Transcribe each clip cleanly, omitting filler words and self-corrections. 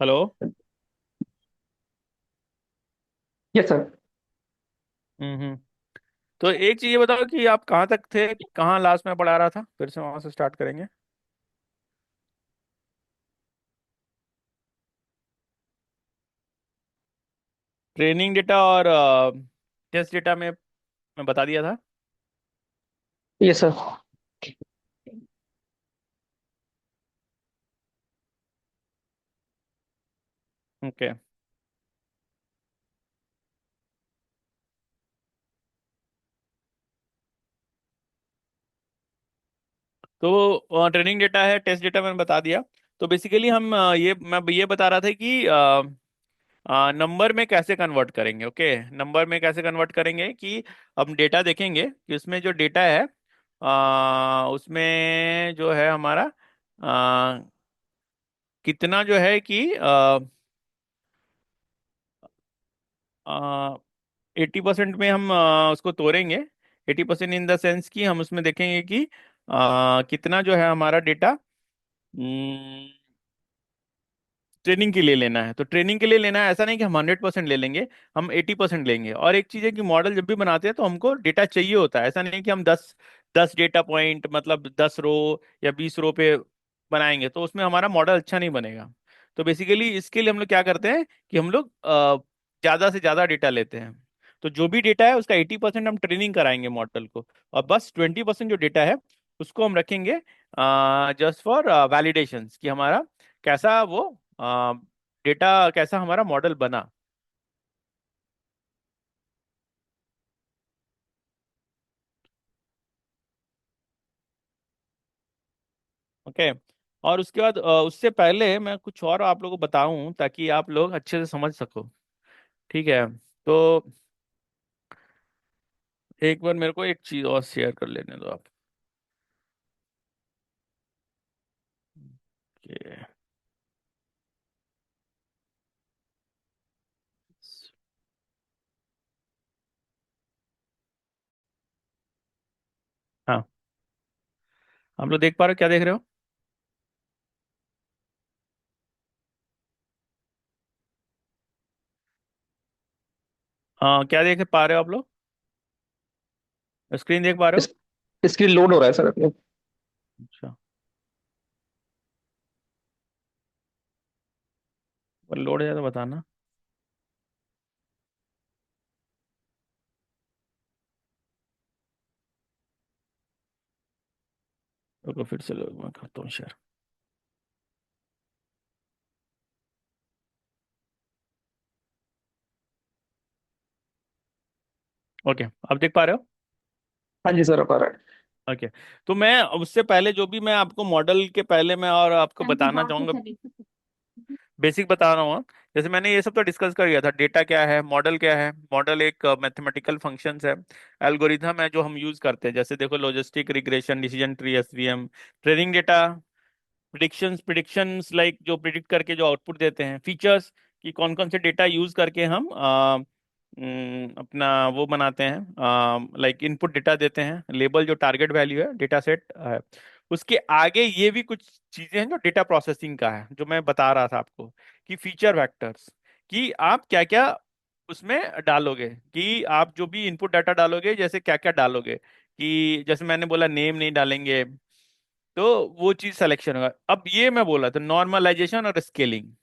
Hello. Yes sir. हम्म। तो एक चीज ये बताओ कि आप कहाँ तक थे, कहाँ लास्ट में पढ़ा रहा था, फिर से वहां से स्टार्ट करेंगे। ट्रेनिंग डेटा और टेस्ट डेटा में मैं बता दिया था। Yes sir. ओके। तो ट्रेनिंग डेटा है, टेस्ट डेटा मैंने बता दिया। तो बेसिकली हम मैं ये बता रहा था कि नंबर में कैसे कन्वर्ट करेंगे। ओके, नंबर में कैसे कन्वर्ट करेंगे कि हम डेटा देखेंगे कि उसमें जो डेटा है उसमें जो है हमारा कितना जो है कि 80% में हम उसको तोड़ेंगे। 80% इन द सेंस कि हम उसमें देखेंगे कि कितना जो है हमारा डेटा ट्रेनिंग के लिए लेना है। तो ट्रेनिंग के लिए लेना है, ऐसा नहीं कि हम 100% ले लेंगे, हम 80% लेंगे। और एक चीज़ है कि मॉडल जब भी बनाते हैं तो हमको डेटा चाहिए होता है। ऐसा नहीं कि हम 10 डेटा पॉइंट मतलब 10 रो या 20 रो पे बनाएंगे तो उसमें हमारा मॉडल अच्छा नहीं बनेगा। तो बेसिकली इसके लिए हम लोग क्या करते हैं कि हम लोग ज़्यादा से ज़्यादा डेटा लेते हैं। तो जो भी डेटा है उसका 80% हम ट्रेनिंग कराएंगे मॉडल को, और बस 20% जो डेटा है उसको हम रखेंगे जस्ट फॉर वैलिडेशन कि हमारा कैसा वो डेटा, कैसा हमारा मॉडल बना। ओके। और उसके बाद उससे पहले मैं कुछ और आप लोगों को बताऊं ताकि आप लोग अच्छे से समझ सको। ठीक है। तो एक बार मेरे को एक चीज और शेयर कर लेने दो आप। ओके। हाँ, आप लोग देख पा रहे हो, क्या देख रहे हो? हाँ, क्या देख पा रहे हो आप लोग? स्क्रीन देख पा रहे हो? इस स्क्रीन लोड हो रहा है सर अपने। अच्छा, लोड है तो बताना। रुको, फिर से लोग मैं करता हूँ शेयर। ओके, अब देख पा रहे हो? हाँ जी सर, अब आ रहा है। ओके। तो मैं उससे पहले जो भी मैं आपको मॉडल के पहले मैं और आपको बताना चाहूंगा, बेसिक बता रहा हूँ। जैसे मैंने ये सब तो डिस्कस कर लिया था, डेटा क्या है, मॉडल क्या है। मॉडल एक मैथमेटिकल फंक्शंस है, एल्गोरिथम है जो हम यूज करते हैं। जैसे देखो, logistic regression, decision tree, SVM. Training data, predictions like जो प्रिडिक्ट करके जो आउटपुट देते हैं। फीचर्स कि कौन कौन से डेटा यूज करके हम अपना वो बनाते हैं, लाइक इनपुट डेटा देते हैं। लेबल जो टारगेट वैल्यू है, डेटा सेट है। उसके आगे ये भी कुछ चीजें हैं जो डेटा प्रोसेसिंग का है, जो मैं बता रहा था आपको कि फीचर वेक्टर्स, कि आप क्या क्या उसमें डालोगे, कि आप जो भी इनपुट डाटा डालोगे जैसे क्या क्या डालोगे। कि जैसे मैंने बोला नेम नहीं डालेंगे, तो वो चीज सिलेक्शन होगा। अब ये मैं बोला था नॉर्मलाइजेशन और स्केलिंग।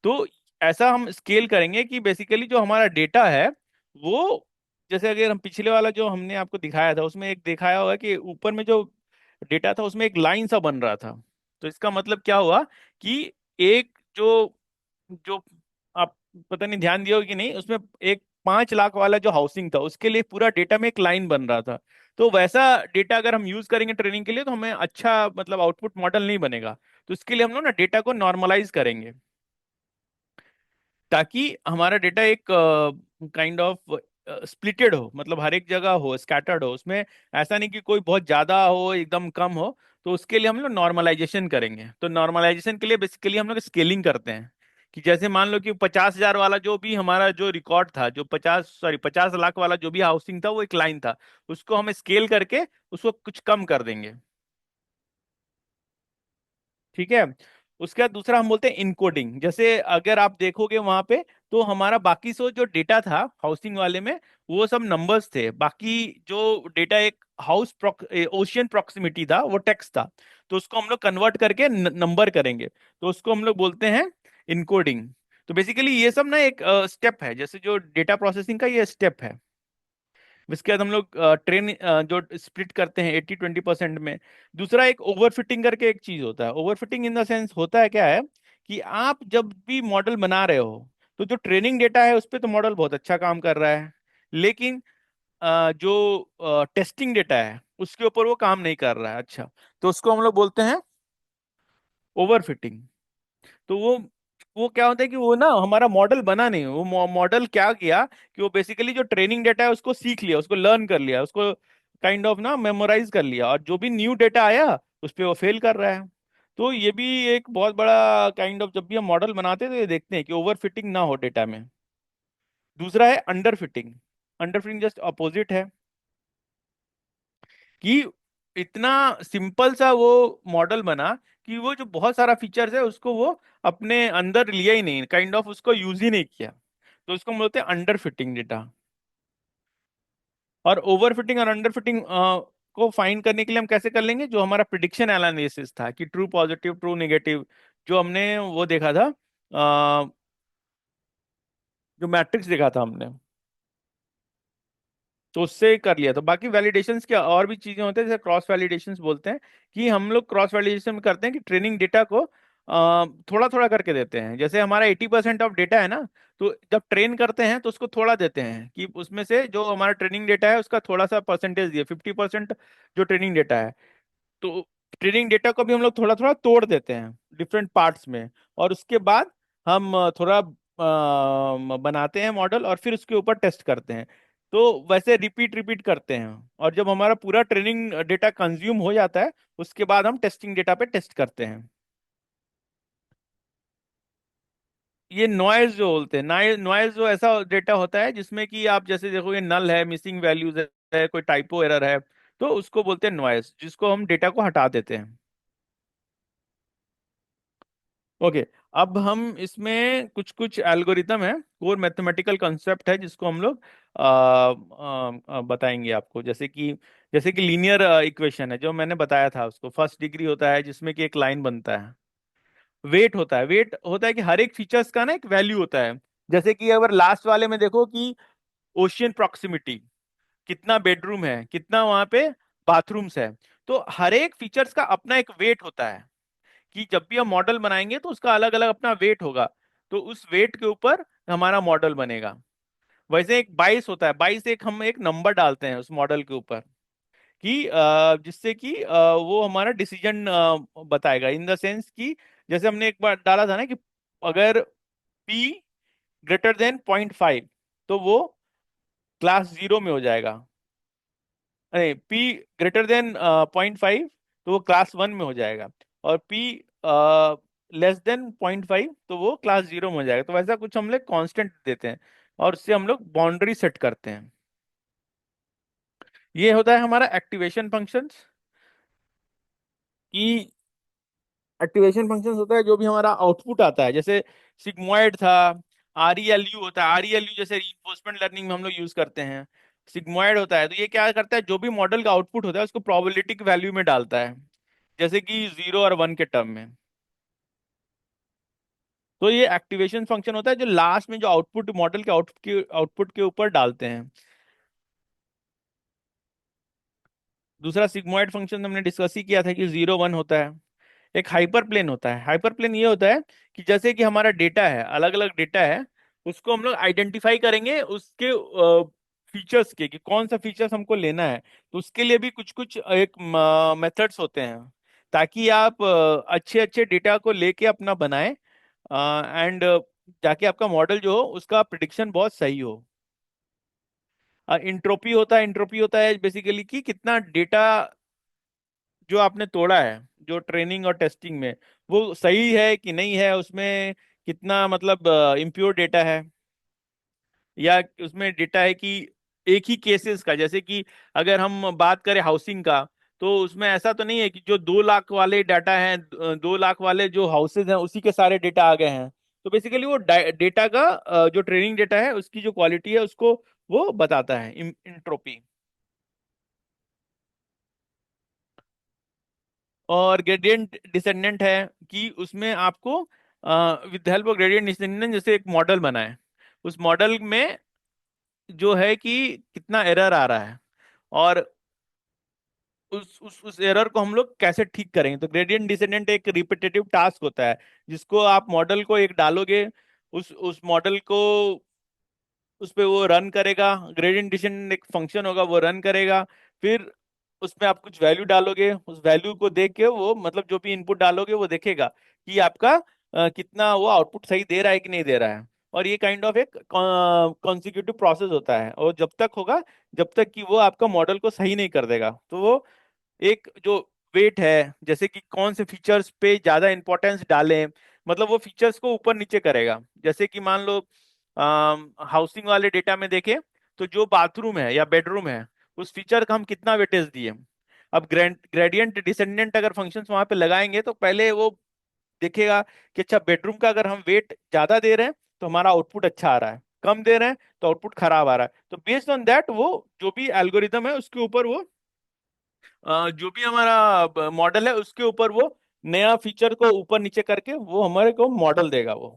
तो ऐसा हम स्केल करेंगे कि बेसिकली जो हमारा डेटा है वो, जैसे अगर हम पिछले वाला जो हमने आपको दिखाया था उसमें एक दिखाया हुआ कि ऊपर में जो डेटा था उसमें एक लाइन सा बन रहा था। तो इसका मतलब क्या हुआ कि एक जो जो आप पता नहीं ध्यान दिया हो कि नहीं, उसमें एक 5 लाख वाला जो हाउसिंग था उसके लिए पूरा डेटा में एक लाइन बन रहा था। तो वैसा डेटा अगर हम यूज करेंगे ट्रेनिंग के लिए तो हमें अच्छा मतलब आउटपुट मॉडल नहीं बनेगा। तो इसके लिए हम लोग ना डेटा को नॉर्मलाइज करेंगे ताकि हमारा डेटा एक काइंड ऑफ स्प्लिटेड हो, मतलब हर एक जगह हो, स्कैटर्ड हो उसमें। ऐसा नहीं कि कोई बहुत ज्यादा हो एकदम कम हो। तो उसके लिए हम लोग नॉर्मलाइजेशन करेंगे। तो नॉर्मलाइजेशन के लिए बेसिकली हम लोग स्केलिंग करते हैं। कि जैसे मान लो कि 50,000 वाला जो भी हमारा जो रिकॉर्ड था, जो 50 लाख वाला जो भी हाउसिंग था वो एक लाइन था, उसको हम स्केल करके उसको कुछ कम कर देंगे। ठीक है। उसके बाद दूसरा हम बोलते हैं इनकोडिंग। जैसे अगर आप देखोगे वहां पे, तो हमारा बाकी सो जो डेटा था हाउसिंग वाले में, वो सब नंबर्स थे। बाकी जो डेटा एक हाउस ओशियन प्रॉक्सिमिटी था, वो टेक्स्ट था। तो उसको हम लोग कन्वर्ट करके नंबर करेंगे, तो उसको हम लोग बोलते हैं इनकोडिंग। तो बेसिकली ये सब ना एक स्टेप है, जैसे जो डेटा प्रोसेसिंग का ये स्टेप है। इसके बाद हम लोग ट्रेन जो स्प्लिट करते हैं 80-20% में। दूसरा एक ओवरफिटिंग करके एक चीज होता है। ओवरफिटिंग इन द सेंस होता है क्या है, कि आप जब भी मॉडल बना रहे हो, तो जो ट्रेनिंग डेटा है उस पर तो मॉडल बहुत अच्छा काम कर रहा है, लेकिन जो टेस्टिंग डेटा है उसके ऊपर वो काम नहीं कर रहा है अच्छा। तो उसको हम लोग बोलते हैं ओवरफिटिंग। तो वो क्या होता है कि वो ना हमारा मॉडल बना नहीं, वो मॉडल क्या किया कि वो बेसिकली जो ट्रेनिंग डेटा है उसको सीख लिया, उसको लर्न कर लिया, उसको काइंड ऑफ ना मेमोराइज कर लिया, और जो भी न्यू डेटा आया उस पे वो फेल कर रहा है। तो ये भी एक बहुत बड़ा काइंड ऑफ, जब भी हम मॉडल बनाते हैं तो ये देखते हैं कि ओवर फिटिंग ना हो डेटा में। दूसरा है under fitting. Under fitting just opposite है, कि इतना सिंपल सा वो मॉडल बना कि वो जो बहुत सारा फीचर्स है उसको वो अपने अंदर लिया ही नहीं, काइंड ऑफ उसको यूज ही नहीं किया। तो उसको हम बोलते हैं अंडर फिटिंग डेटा। और ओवर फिटिंग और अंडर फिटिंग को फाइंड करने के लिए हम कैसे कर लेंगे, जो हमारा प्रिडिक्शन एनालिसिस था कि ट्रू पॉजिटिव ट्रू नेगेटिव, जो हमने वो देखा था, जो मैट्रिक्स देखा था हमने, तो उससे कर लिया। तो बाकी वैलिडेशंस के और भी चीजें होते हैं, जैसे क्रॉस वैलिडेशंस बोलते हैं, कि हम लोग क्रॉस वैलिडेशन में करते हैं कि ट्रेनिंग डेटा को थोड़ा थोड़ा करके देते हैं। जैसे हमारा 80% ऑफ डेटा है ना, तो जब ट्रेन करते हैं तो उसको थोड़ा देते हैं, कि उसमें से जो हमारा ट्रेनिंग डेटा है उसका थोड़ा सा परसेंटेज दिए, 50% जो ट्रेनिंग डेटा है। तो ट्रेनिंग डेटा को भी हम लोग थोड़ा थोड़ा तोड़ देते हैं डिफरेंट पार्ट्स में, और उसके बाद हम थोड़ा बनाते हैं मॉडल, और फिर उसके ऊपर टेस्ट करते हैं। तो वैसे रिपीट रिपीट करते हैं, और जब हमारा पूरा ट्रेनिंग डेटा कंज्यूम हो जाता है, उसके बाद हम टेस्टिंग डेटा पे टेस्ट करते हैं। ये नॉइज जो बोलते हैं, नॉइज जो ऐसा डेटा होता है जिसमें कि आप जैसे देखोगे नल है, मिसिंग वैल्यूज है, कोई टाइपो एरर है, तो उसको बोलते हैं नॉइज, जिसको हम डेटा को हटा देते हैं। ओके। अब हम इसमें कुछ कुछ एल्गोरिदम है, कोर मैथमेटिकल कंसेप्ट है, जिसको हम लोग बताएंगे आपको। जैसे कि लीनियर इक्वेशन है जो मैंने बताया था, उसको फर्स्ट डिग्री होता है, जिसमें कि एक लाइन बनता है। वेट होता है कि हर एक फीचर्स का ना एक वैल्यू होता है। जैसे कि अगर लास्ट वाले में देखो कि ओशियन प्रॉक्सिमिटी, कितना बेडरूम है, कितना वहां पे बाथरूम्स है, तो हर एक फीचर्स का अपना एक वेट होता है, कि जब भी हम मॉडल बनाएंगे तो उसका अलग अलग अपना वेट होगा, तो उस वेट के ऊपर हमारा मॉडल बनेगा। वैसे एक 22 होता है, 22 एक हम एक नंबर डालते हैं उस मॉडल के ऊपर, कि जिससे कि वो हमारा डिसीजन बताएगा, इन द सेंस कि जैसे हमने एक बार डाला था ना कि अगर P ग्रेटर देन 0.5, तो वो क्लास 0 में हो जाएगा। अरे, P ग्रेटर देन 0.5, तो वो क्लास 1 में हो जाएगा। और P लेस देन 0.5, तो वो क्लास 0 में हो जाएगा। तो वैसा कुछ हम लोग कांस्टेंट देते हैं, और उससे हम लोग बाउंड्री सेट करते हैं। ये होता है हमारा एक्टिवेशन फंक्शंस। कि एक्टिवेशन फंक्शंस होता है जो भी हमारा आउटपुट आता है, जैसे सिग्मॉइड था, ReLU होता है। ReLU जैसे रीइंफोर्समेंट लर्निंग में हम लोग यूज करते हैं। सिग्मॉइड होता है, तो ये क्या करता है, जो भी मॉडल का आउटपुट होता है उसको प्रोबेबिलिटी वैल्यू में डालता है, जैसे कि 0 और 1 के टर्म में। तो ये एक्टिवेशन फंक्शन होता है जो लास्ट में जो आउटपुट मॉडल के आउटपुट के ऊपर डालते हैं। दूसरा सिग्मॉइड फंक्शन हमने डिस्कस ही किया था कि 0 1 होता है। एक हाइपर प्लेन होता है। हाइपर प्लेन ये होता है कि जैसे कि हमारा डेटा है, अलग अलग डेटा है, उसको हम लोग आइडेंटिफाई करेंगे उसके फीचर्स के, कि कौन सा फीचर्स हमको लेना है। तो उसके लिए भी कुछ कुछ एक मेथड्स होते हैं, ताकि आप अच्छे अच्छे डेटा को लेके अपना बनाएं, एंड जाके आपका मॉडल जो हो उसका प्रिडिक्शन बहुत सही हो। इंट्रोपी होता है बेसिकली कि कितना डेटा जो आपने तोड़ा है, जो ट्रेनिंग और टेस्टिंग में, वो सही है कि नहीं है, उसमें कितना मतलब इम्प्योर डेटा है, या उसमें डेटा है कि एक ही केसेस का, जैसे कि अगर हम बात करें हाउसिंग का, तो उसमें ऐसा तो नहीं है कि जो 2 लाख वाले डाटा हैं, 2 लाख वाले जो हाउसेज हैं उसी के सारे डेटा आ गए हैं। तो बेसिकली वो डेटा का जो ट्रेनिंग डेटा है उसकी जो क्वालिटी है उसको वो बताता है, इंट्रोपी। और ग्रेडियंट डिसेंडेंट है कि उसमें आपको with help of gradient descendant जैसे एक मॉडल बनाए, उस मॉडल में जो है कि कितना एरर आ रहा है, और उस एरर को हम लोग कैसे ठीक करेंगे। तो ग्रेडियंट डिसेंडेंट एक रिपीटेटिव टास्क होता है, जिसको आप मॉडल को एक डालोगे, उस मॉडल को उस पे वो रन करेगा। ग्रेडियंट डिसेंडेंट एक फंक्शन होगा, वो रन करेगा। फिर उसमें आप कुछ वैल्यू डालोगे, उस वैल्यू को देख के वो मतलब जो भी इनपुट डालोगे वो देखेगा कि आपका कितना वो आउटपुट सही दे रहा है कि नहीं दे रहा है। और ये काइंड ऑफ एक कॉन्सिक्यूटिव प्रोसेस होता है, और जब तक होगा जब तक कि वो आपका मॉडल को सही नहीं कर देगा। तो वो एक जो वेट है, जैसे कि कौन से फीचर्स पे ज्यादा इंपॉर्टेंस डालें, मतलब वो फीचर्स को ऊपर नीचे करेगा। जैसे कि मान लो हाउसिंग वाले डेटा में देखें, तो जो बाथरूम है या बेडरूम है उस फीचर का हम कितना वेटेज दिए। अब ग्रेडियंट डिसेंडेंट अगर फंक्शंस वहां पे लगाएंगे तो पहले वो देखेगा कि अच्छा बेडरूम का अगर हम वेट ज्यादा दे रहे हैं तो हमारा आउटपुट अच्छा आ रहा है, कम दे रहे हैं तो आउटपुट खराब आ रहा है। तो बेस्ड ऑन दैट वो जो भी एल्गोरिदम है उसके ऊपर वो जो भी हमारा मॉडल है उसके ऊपर वो नया फीचर को ऊपर नीचे करके वो हमारे को मॉडल देगा वो।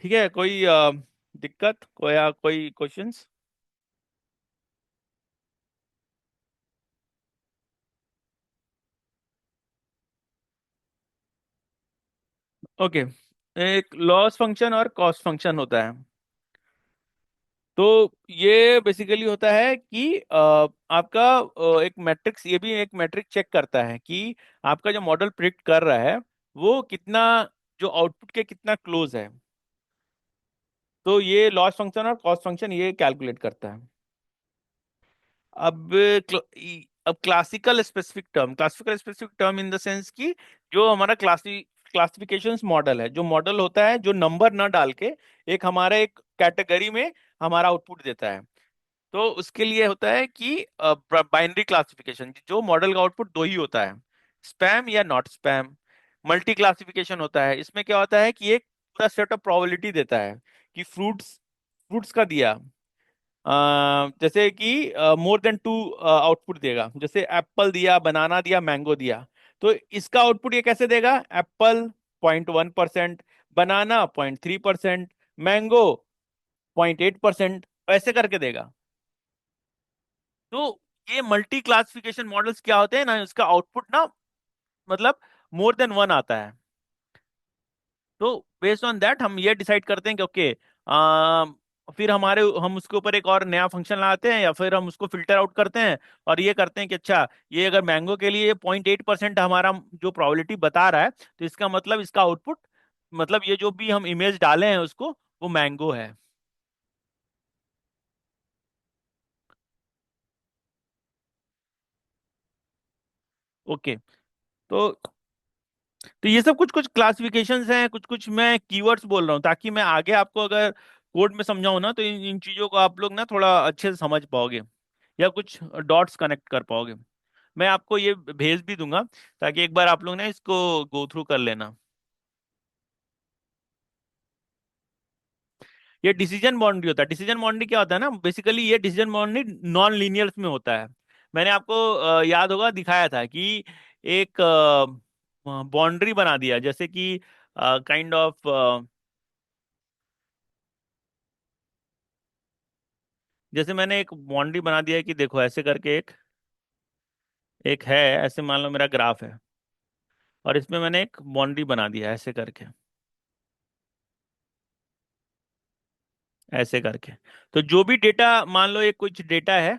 ठीक है, कोई दिक्कत, कोई क्वेश्चंस? ओके। एक लॉस फंक्शन और कॉस्ट फंक्शन होता है। तो ये बेसिकली होता है कि आपका एक मैट्रिक्स, ये भी एक मैट्रिक चेक करता है कि आपका जो मॉडल प्रिडिक्ट कर रहा है वो कितना, जो आउटपुट के कितना क्लोज है। तो ये लॉस फंक्शन और कॉस्ट फंक्शन ये कैलकुलेट करता है। अब अब classical specific term in the sense कि जो हमारा क्लासिफिकेशंस मॉडल है, जो मॉडल होता है जो नंबर ना डाल के एक हमारा एक कैटेगरी में हमारा आउटपुट देता है। तो उसके लिए होता है कि बाइनरी क्लासिफिकेशन, जो मॉडल का आउटपुट दो ही होता है, स्पैम या नॉट स्पैम। मल्टी क्लासिफिकेशन होता है, इसमें क्या होता है कि एक पूरा सेट ऑफ प्रोबेबिलिटी देता है कि फ्रूट्स फ्रूट्स का दिया, जैसे कि मोर देन टू आउटपुट देगा। जैसे एप्पल दिया, बनाना दिया, मैंगो दिया, तो इसका आउटपुट ये कैसे देगा? एप्पल 0.1%, बनाना 0.3%, मैंगो 0.8%, ऐसे करके देगा। तो ये मल्टी क्लासिफिकेशन मॉडल्स क्या होते हैं ना, उसका आउटपुट ना मतलब मोर देन वन आता है। तो बेस्ड ऑन दैट हम ये डिसाइड करते हैं कि ओके, फिर हम उसके ऊपर एक और नया फंक्शन लगाते हैं या फिर हम उसको फिल्टर आउट करते हैं, और ये करते हैं कि अच्छा ये अगर मैंगो के लिए 0.8% हमारा जो प्रोबेबिलिटी बता रहा है, तो इसका मतलब इसका आउटपुट, मतलब ये जो भी हम इमेज डाले हैं उसको, वो मैंगो है। ओके। तो ये सब कुछ कुछ क्लासिफिकेशंस हैं, कुछ कुछ मैं कीवर्ड्स बोल रहा हूँ ताकि मैं आगे आपको अगर कोड में समझाऊं ना तो इन चीजों को आप लोग ना थोड़ा अच्छे से समझ पाओगे, या कुछ डॉट्स कनेक्ट कर पाओगे। मैं आपको ये भेज भी दूंगा ताकि एक बार आप लोग ना इसको गो थ्रू कर लेना। ये डिसीजन बाउंड्री होता है। डिसीजन बाउंड्री क्या होता है ना, बेसिकली ये डिसीजन बाउंड्री नॉन लीनियर्स में होता है। मैंने आपको याद होगा दिखाया था कि एक बाउंड्री बना दिया, जैसे कि काइंड ऑफ जैसे मैंने एक बाउंड्री बना दिया है कि देखो ऐसे करके एक है, ऐसे मान लो मेरा ग्राफ है, और इसमें मैंने एक बाउंड्री बना दिया है ऐसे करके, ऐसे करके। तो जो भी डेटा, मान लो एक कुछ डेटा है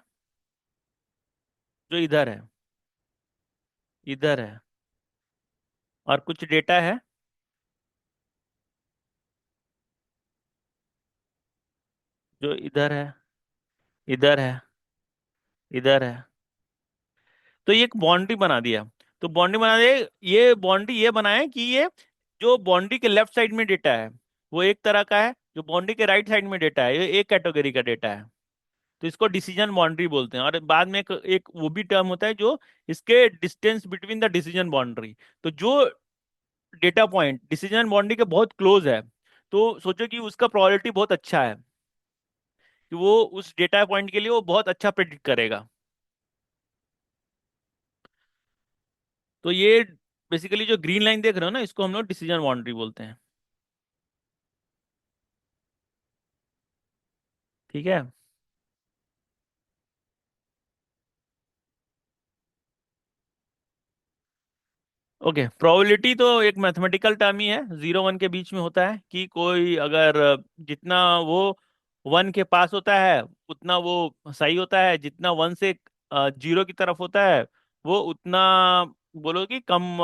जो इधर है, इधर है, और कुछ डेटा है जो इधर है, इधर है, इधर है। तो ये एक बाउंड्री बना दिया। तो बाउंड्री बना दिया, ये बाउंड्री ये बनाए कि ये जो बाउंड्री के लेफ्ट साइड में डेटा है वो एक तरह का है, जो बाउंड्री के राइट साइड में डेटा है ये एक कैटेगरी का डेटा है। तो इसको डिसीजन बाउंड्री बोलते हैं। और बाद में एक वो भी टर्म होता है जो इसके distance between the decision boundary. तो जो डेटा पॉइंट डिसीजन बाउंड्री के बहुत क्लोज है, तो सोचो कि उसका प्रोबेबिलिटी बहुत अच्छा है कि वो उस डेटा पॉइंट के लिए वो बहुत अच्छा प्रेडिक्ट करेगा। तो ये बेसिकली जो ग्रीन लाइन देख रहे हो ना, इसको हम लोग डिसीजन बाउंड्री बोलते हैं। ठीक है। ओके, प्रोबेबिलिटी तो एक मैथमेटिकल टर्म ही है, 0 1 के बीच में होता है कि कोई अगर जितना वो 1 के पास होता है उतना वो सही होता है, जितना 1 से 0 की तरफ होता है वो उतना, बोलो कि कम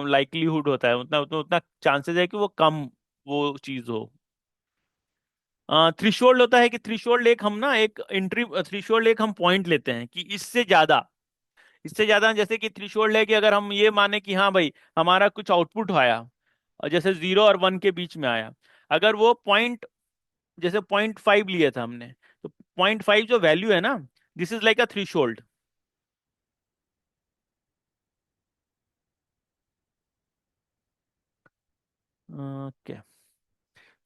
लाइकलीहुड होता है, उतना उतना उतना चांसेस है कि वो कम वो चीज हो। थ्रेशोल्ड होता है कि थ्रेशोल्ड एक हम ना एक एंट्री थ्रेशोल्ड एक हम पॉइंट लेते हैं कि इससे ज्यादा जैसे कि थ्रेशोल्ड है कि अगर हम ये माने कि हाँ भाई हमारा कुछ आउटपुट आया और जैसे 0 और 1 के बीच में आया, अगर वो पॉइंट जैसे 0.5 लिया था हमने, तो 0.5 जो वैल्यू है ना, this is like a threshold. Okay,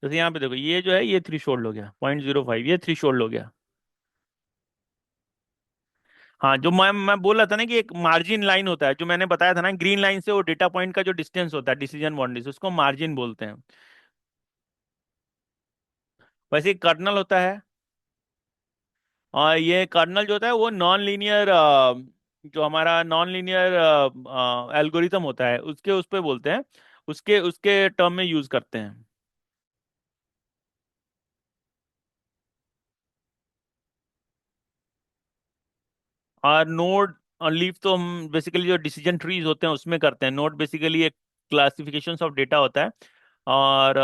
जैसे यहाँ पे देखो ये जो है ये थ्रेशोल्ड हो गया 0.05, ये थ्रेशोल्ड हो गया। हाँ, जो मैं बोल रहा था ना कि एक मार्जिन लाइन होता है, जो मैंने बताया था ना, ग्रीन लाइन से वो डेटा पॉइंट का जो डिस्टेंस होता है डिसीजन बाउंड्री से, उसको मार्जिन बोलते हैं। वैसे कर्नल होता है, और ये कर्नल जो होता है वो नॉन लीनियर, जो हमारा नॉन लीनियर एल्गोरिथम होता है उसके उस पे बोलते हैं, उसके उसके टर्म में यूज करते हैं। और नोड और लीफ तो हम बेसिकली जो डिसीजन ट्रीज होते हैं उसमें करते हैं। नोड बेसिकली एक क्लासिफिकेशन ऑफ डेटा होता है, और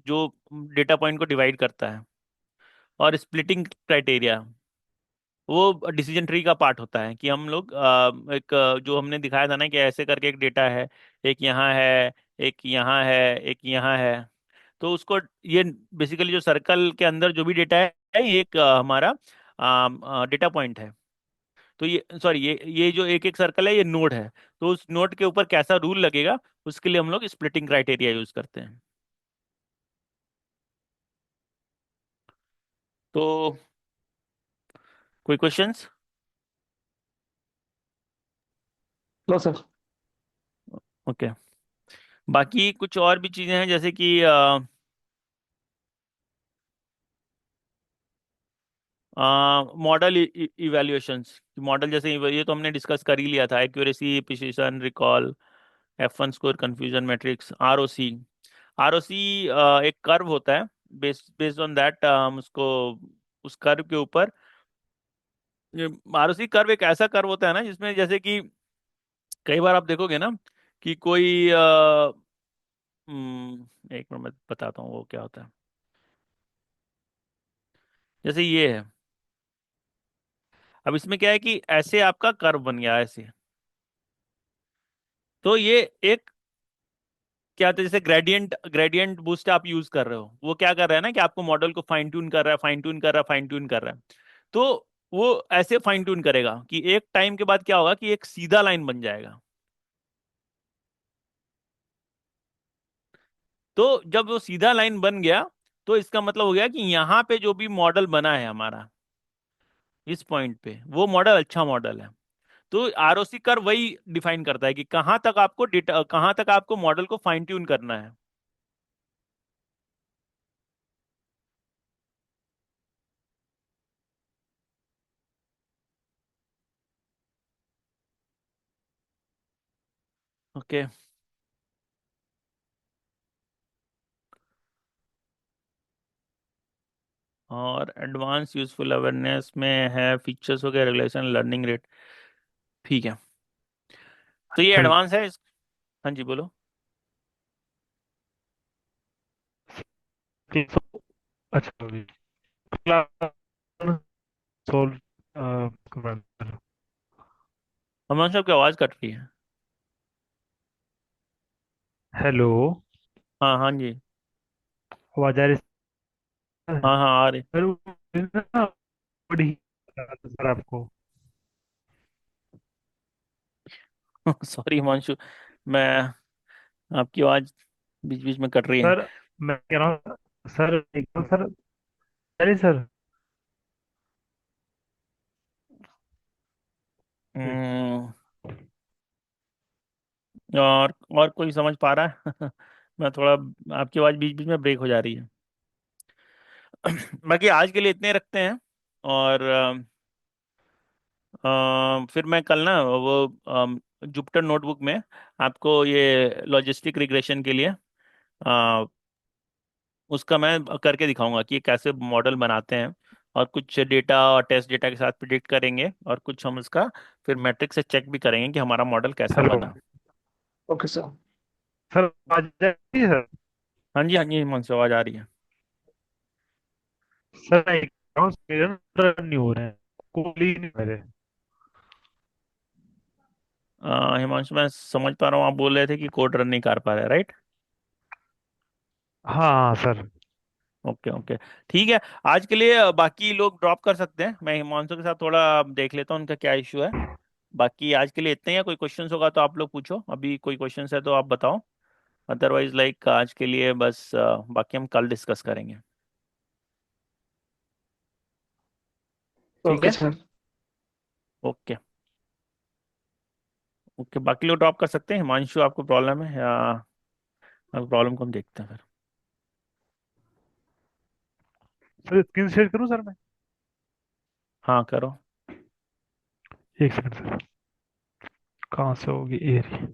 जो डेटा पॉइंट को डिवाइड करता है। और स्प्लिटिंग क्राइटेरिया वो डिसीजन ट्री का पार्ट होता है कि हम लोग एक जो हमने दिखाया था ना कि ऐसे करके एक डेटा है, एक यहाँ है, एक यहाँ है, एक यहाँ है, तो उसको ये बेसिकली जो सर्कल के अंदर जो भी डेटा है ये एक हमारा डेटा पॉइंट है। तो ये सॉरी ये जो एक एक सर्कल है ये नोड है, तो उस नोड के ऊपर कैसा रूल लगेगा उसके लिए हम लोग स्प्लिटिंग क्राइटेरिया यूज करते हैं। तो कोई क्वेश्चंस? लो सर। ओके, बाकी कुछ और भी चीजें हैं जैसे कि मॉडल इवैल्यूएशंस। मॉडल जैसे ये तो हमने डिस्कस कर ही लिया था, accuracy, precision, recall, F1 score, confusion matrix, ROC. ROC एक कर्व होता है, बेस्ड ऑन दैट हम उसको उस कर्व के ऊपर, आरओसी कर्व एक ऐसा कर्व होता है ना जिसमें जैसे कि कई बार आप देखोगे ना कि कोई एक मिनट मैं बताता हूँ वो क्या होता है। जैसे ये है, अब इसमें क्या है कि ऐसे आपका कर्व बन गया ऐसे, तो ये एक क्या होता है, जैसे ग्रेडियंट ग्रेडियंट बूस्ट आप यूज कर रहे हो, वो क्या कर रहा है ना कि आपको मॉडल को फाइन ट्यून कर रहा है, फाइन ट्यून कर रहा है, फाइन ट्यून कर रहा है। तो वो ऐसे फाइन ट्यून करेगा कि एक टाइम के बाद क्या होगा कि एक सीधा लाइन बन जाएगा। तो जब वो सीधा लाइन बन गया, तो इसका मतलब हो गया कि यहाँ पे जो भी मॉडल बना है हमारा इस पॉइंट पे, वो मॉडल अच्छा मॉडल है। तो आरओसी कर्व वही डिफाइन करता है कि कहाँ तक आपको डेटा, कहाँ तक आपको मॉडल को फाइन ट्यून करना है। ओके, और एडवांस यूजफुल अवेयरनेस में है फीचर्स वगैरह, रेगुलेशन, लर्निंग रेट। ठीक है, तो ये हेलो। एडवांस है हाँ जी बोलो। अच्छा अभी सोल्व करवाना। हमारे सबकी आवाज कट रही है। हेलो। हाँ हाँ जी। आवाज आ रही है? हाँ हाँ आ रही। हेलो। बड़ी सर आपको। सॉरी हिमांशु, मैं आपकी आवाज बीच बीच में कट रही है। सर मैं कह रहा हूँ सर, एकदम सर। अरे सर। हम्म, और कोई समझ पा रहा है? मैं थोड़ा, आपकी आवाज बीच बीच में ब्रेक हो जा रही है। बाकी आज के लिए इतने रखते हैं। और फिर मैं कल ना वो जुपिटर नोटबुक में आपको ये लॉजिस्टिक रिग्रेशन के लिए उसका मैं करके दिखाऊंगा कि कैसे मॉडल बनाते हैं। और कुछ डेटा और टेस्ट डेटा के साथ प्रिडिक्ट करेंगे, और कुछ हम इसका फिर मैट्रिक से चेक भी करेंगे कि हमारा मॉडल कैसा हेलो। बना। Okay sir. सर आज जाइए सर। हाँ जी, हाँ जी, मन से आवाज आ रही है। सर मैं कह रहा हूँ मेरे ना रन नहीं हो रहे हैं। कोहली नहीं मेरे। हिमांशु, मैं समझ पा रहा हूँ, आप बोल रहे थे कि कोड रन नहीं कर पा रहे, राइट? हाँ हाँ सर। ओके, ओके, ठीक है। आज के लिए बाकी लोग ड्रॉप कर सकते हैं, मैं हिमांशु के साथ थोड़ा देख लेता हूँ उनका क्या इशू है। बाकी आज के लिए इतने ही है। कोई क्वेश्चंस होगा तो आप लोग पूछो, अभी कोई क्वेश्चंस है तो आप बताओ। अदरवाइज लाइक आज के लिए बस बाकी हम कल डिस्कस करेंगे। ठीक ओके है। सर। ओके। ओके, बाकी लोग ड्रॉप कर सकते हैं। हिमांशु, आपको प्रॉब्लम है या प्रॉब्लम को हम देखते हैं फिर। सर स्क्रीन शेयर करूँ सर मैं? हाँ, करो। एक सेकंड सर। कहाँ से होगी एरी?